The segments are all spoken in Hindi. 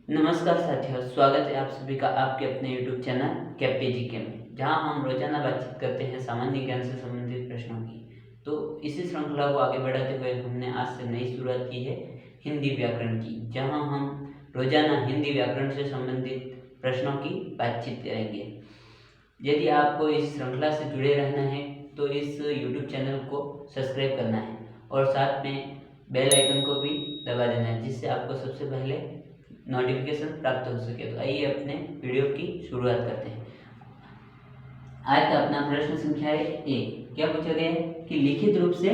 नमस्कार साथियों, स्वागत है आप सभी का आपके अपने YouTube चैनल कैप्टे जीके में, जहां हम रोजाना बातचीत करते हैं सामान्य ज्ञान से संबंधित प्रश्नों की। तो इसी श्रृंखला को आगे बढ़ाते हुए हमने आज से नई शुरुआत की है हिंदी व्याकरण की, जहां हम रोजाना हिंदी व्याकरण से संबंधित प्रश्नों की बातचीत करेंगे। यदि आपको इस श्रृंखला से जुड़े रहना है तो इस YouTube चैनल को सब्सक्राइब करना है और साथ में बेल आइकन को भी दबा देना है, जिससे आपको सबसे पहले नोटिफिकेशन प्राप्त हो सके। तो आइए अपने वीडियो की शुरुआत करते हैं। आज का अपना प्रश्न संख्या है 1। क्या पूछा गया है कि लिखित रूप से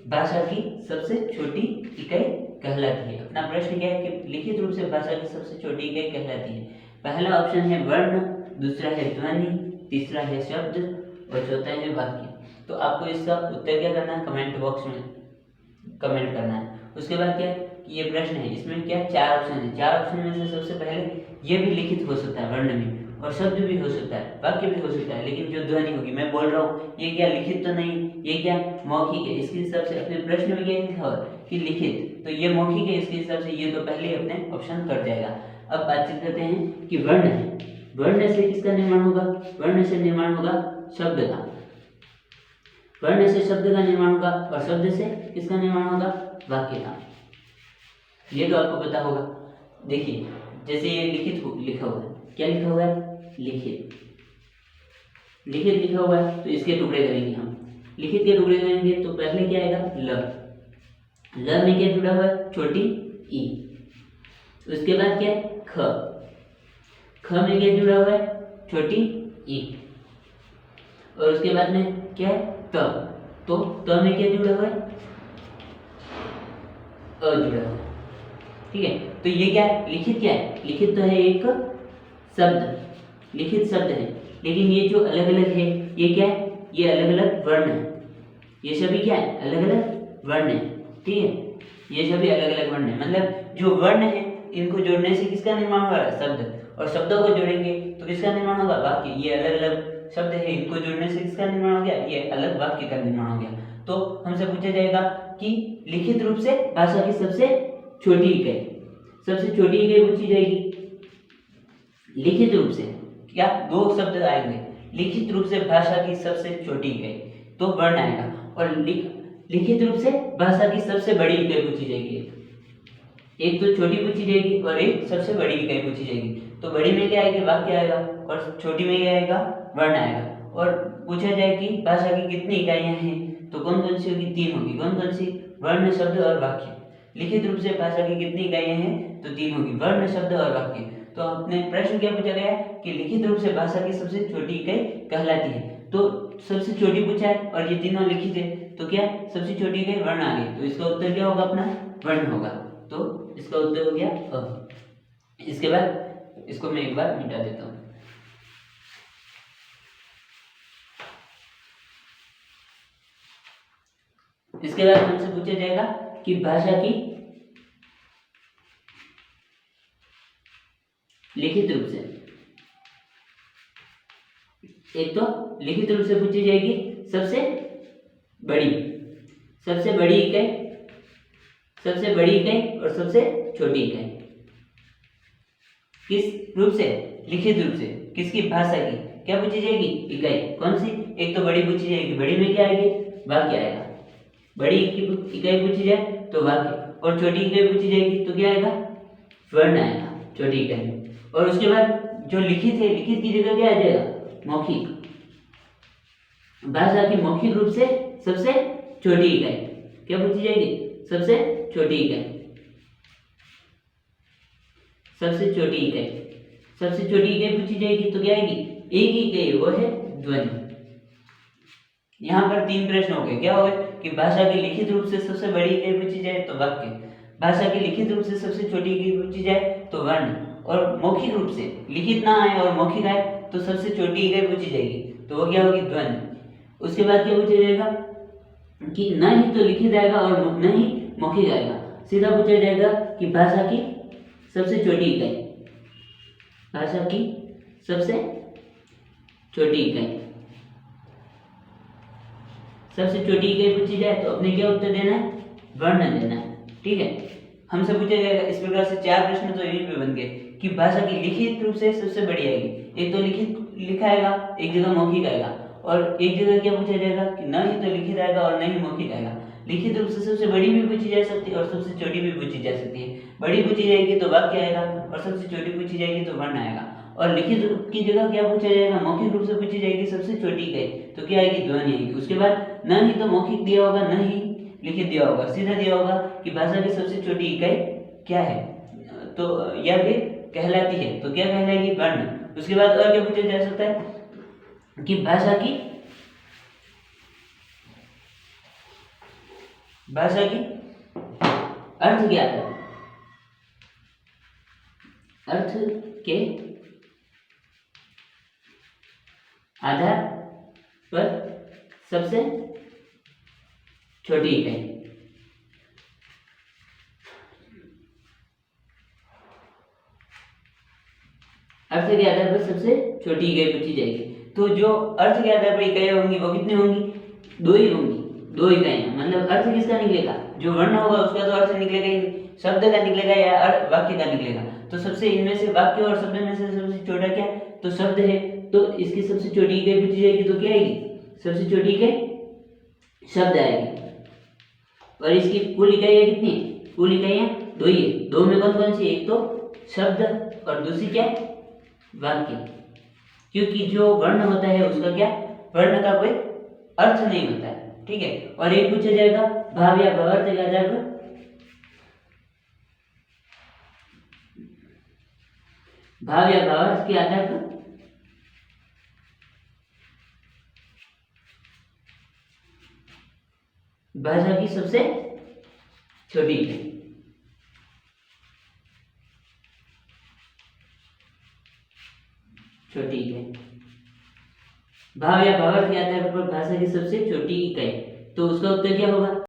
भाषा की सबसे छोटी इकाई कहलाती है। अपना प्रश्न क्या है कि लिखित रूप से भाषा की सबसे छोटी इकाई कहलाती है। पहला ऑप्शन है वर्ण, दूसरा है ध्वनि, तीसरा है शब्द और चौथा है वाक्य। तो आपको इसका उत्तर क्या करना है, कमेंट बॉक्स में कमेंट करना है। उसके बाद क्या है, ये प्रश्न है, इसमें क्या 4 ऑप्शन है। 4 ऑप्शन में से सबसे पहले ये भी लिखित हो सकता है वर्ण में, और शब्द भी हो सकता है, वाक्य भी हो सकता है, लेकिन जो ध्वनि होगी, मैं बोल रहा हूँ ये क्या लिखित तो नहीं, ये क्या मौखिक है। इसके हिसाब से अपने प्रश्न में क्या लिखा हुआ कि लिखित, तो ये मौखिक है, इसके हिसाब से ये तो पहले अपने ऑप्शन कट जाएगा। अब बातचीत करते हैं कि वर्ण है, वर्ण से किसका निर्माण होगा, वर्ण से निर्माण होगा शब्द का, वर्ण से शब्द का निर्माण होगा और शब्द से किसका निर्माण होगा, वाक्य का। ये तो आपको पता होगा। देखिए जैसे ये लिखित लिखा हुआ है, क्या लिखा हुआ है, लिखित, लिखित लिखा हुआ है, तो इसके टुकड़े करेंगे हम। लिखित के टुकड़े करेंगे तो पहले क्या आएगा, ल, ल में क्या जुड़ा हुआ है, छोटी ई। उसके बाद क्या है, ख, ख में क्या जुड़ा हुआ है, छोटी ई। और उसके बाद में क्या है, त, तो त में क्या जुड़ा हुआ है, अ जुड़ा हुआ है। ठीक है, तो ये क्या है, लिखित क्या है, लिखित तो है एक शब्द, लिखित शब्द है, लेकिन ये जो अलग अलग है ये क्या है, ये अलग अलग वर्ण है। ये सभी क्या है, अलग अलग वर्ण है। ठीक है, ये सभी अलग अलग वर्ण है, मतलब जो वर्ण है इनको जोड़ने से किसका निर्माण होगा, शब्द, और शब्दों को जोड़ेंगे तो किसका निर्माण होगा, वाक्य। ये अलग अलग शब्द है, इनको जोड़ने से किसका निर्माण हो गया, ये अलग वाक्य का निर्माण हो गया। तो हमसे पूछा जाएगा कि लिखित रूप से भाषा की सबसे छोटी इकाई, सबसे छोटी इकाई पूछी जाएगी। लिखित रूप से क्या, दो शब्द आएंगे, लिखित रूप से भाषा की सबसे छोटी इकाई, तो वर्ण आएगा, और लिखित रूप से भाषा की सबसे बड़ी इकाई पूछी जाएगी। एक तो छोटी पूछी जाएगी और एक सबसे बड़ी इकाई पूछी जाएगी। तो बड़ी में क्या आएगा, वाक्य आएगा, और छोटी में क्या आएगा, वर्ण आएगा। और पूछा जाए कि भाषा की कितनी इकाइयां हैं, तो कौन कौन सी होगी, 3 होगी। कौन कौन सी, वर्ण, शब्द और वाक्य। लिखित रूप से भाषा की कितनी इकाइयां हैं, तो 3 होगी, वर्ण, शब्द और वाक्य। तो अपने प्रश्न क्या पूछा गया कि लिखित रूप से भाषा की सबसे छोटी इकाई कहलाती है। तो सबसे छोटी पूछा है और ये तीनों लिखित है, तो क्या सबसे छोटी इकाई वर्ण आ गई, तो इसका उत्तर क्या होगा, अपना वर्ण होगा। तो इसका उत्तर हो गया अ। इसके बाद इसको मैं एक बार मिटा देता हूँ। इसके बाद हमसे पूछा जाएगा कि भाषा की लिखित रूप से, एक तो लिखित रूप से पूछी जाएगी सबसे बड़ी, सबसे बड़ी इकाई, सबसे बड़ी इकाई और सबसे छोटी इकाई। किस रूप से, लिखित रूप से, किसकी, भाषा की क्या पूछी जाएगी, इकाई। कौन सी, एक तो बड़ी पूछी जाएगी, बड़ी में क्या आएगी, वाक्य आएगा। बड़ी इकाई पूछी जाए तो वाक्य, और छोटी इकाई पूछी जाएगी तो क्या आएगा, वर्ण आएगा छोटी इकाई में। और उसके बाद जो लिखित है, लिखित की जगह क्या आ जाएगा, मौखिक। भाषा की मौखिक रूप से सबसे छोटी इकाई क्या पूछी जाएगी, सबसे छोटी इकाई, सबसे छोटी इकाई, सबसे छोटी इकाई पूछी जाएगी तो क्या आएगी, एक ही इकाई, वो है ध्वनि। यहाँ पर 3 प्रश्न हो गए। क्या हो गए कि भाषा की लिखित रूप से सबसे बड़ी इकाई पूछी जाए तो वाक्य, भाषा की लिखित रूप से सबसे छोटी इकाई पूछी जाए तो वर्ण, और मौखिक रूप से लिखित ना आए और मौखिक आए तो सबसे छोटी इकाई पूछी जाएगी, तो वो क्या होगी, ध्वनि। उसके बाद क्या पूछा जाएगा कि न ही तो लिखित आएगा और न ही मौखिक आएगा, सीधा पूछा जाएगा कि भाषा की सबसे छोटी इकाई, भाषा की सबसे छोटी इकाई, सबसे छोटी इकाई पूछी जाए तो अपने क्या उत्तर देना है, वर्ण देना है। ठीक है, हमसे पूछा जाएगा। इस प्रकार से 4 प्रश्न तो यहीं पे बन गए। कि भाषा की लिखित रूप से सबसे बड़ी आएगी। एक तो लिखित लिखा आएगा, एक जगह मौखिक आएगा, और एक जगह क्या पूछा जाएगा कि न ही तो लिखित आएगा और न ही मौखिक आएगा। लिखित रूप से सबसे बड़ी भी पूछी जा सकती है और सबसे छोटी भी पूछी जा सकती है। बड़ी पूछी जाएगी तो वाक्य आएगा और सबसे छोटी पूछी जाएगी तो वर्ण आएगा। और लिखित रूप की जगह क्या पूछा जाएगा, मौखिक रूप से पूछी जाएगी सबसे छोटी इकाई, तो क्या आएगी, ध्वनि आएगी। उसके बाद न ही तो मौखिक दिया होगा, न ही लिखित दिया होगा, सीधा दिया होगा कि भाषा की सबसे छोटी इकाई क्या है, तो या फिर कहलाती है, तो क्या कहलाएगी, वर्ण। उसके बाद और क्या पूछा जा सकता है कि भाषा की अर्थ क्या है, अर्थ के आधार पर सबसे छोटी इकाई। अर्थ के आधार पर सबसे छोटी इकाई पूछी जाएगी। तो जो अर्थ के आधार पर इकाइयां होंगी वो कितनी होंगी, 2 ही होंगी, 2 इकाइयां। मतलब अर्थ किसका निकलेगा, जो वर्ण होगा उसका तो अर्थ निकलेगा ही नहीं, शब्द का निकलेगा या वाक्य का निकलेगा। तो सबसे इनमें से वाक्य और शब्द में से सबसे छोटा क्या, तो शब्द है, तो इसकी सबसे छोटी इकाई पूछी जाएगी तो क्या आएगी, सबसे छोटी इकाई शब्द आएगी। और इसकी कुल इकाइयां कितनी है, कुल इकाइयां 2 ही है। 2 में कौन कौन सी, एक तो शब्द और दूसरी क्या, वाक्य। क्योंकि जो वर्ण होता है उसका क्या, वर्ण का कोई अर्थ नहीं होता है, ठीक है। और एक पूछा जाएगा भाव या भावार्थ के आधार पर, भाव या भावार्थ के आधार पर भाषा की सबसे छोटी इकाई, छोटी इकाई, भाव या भावार्थ के आधार पर भाषा की सबसे छोटी इकाई, तो उसका उत्तर क्या होगा।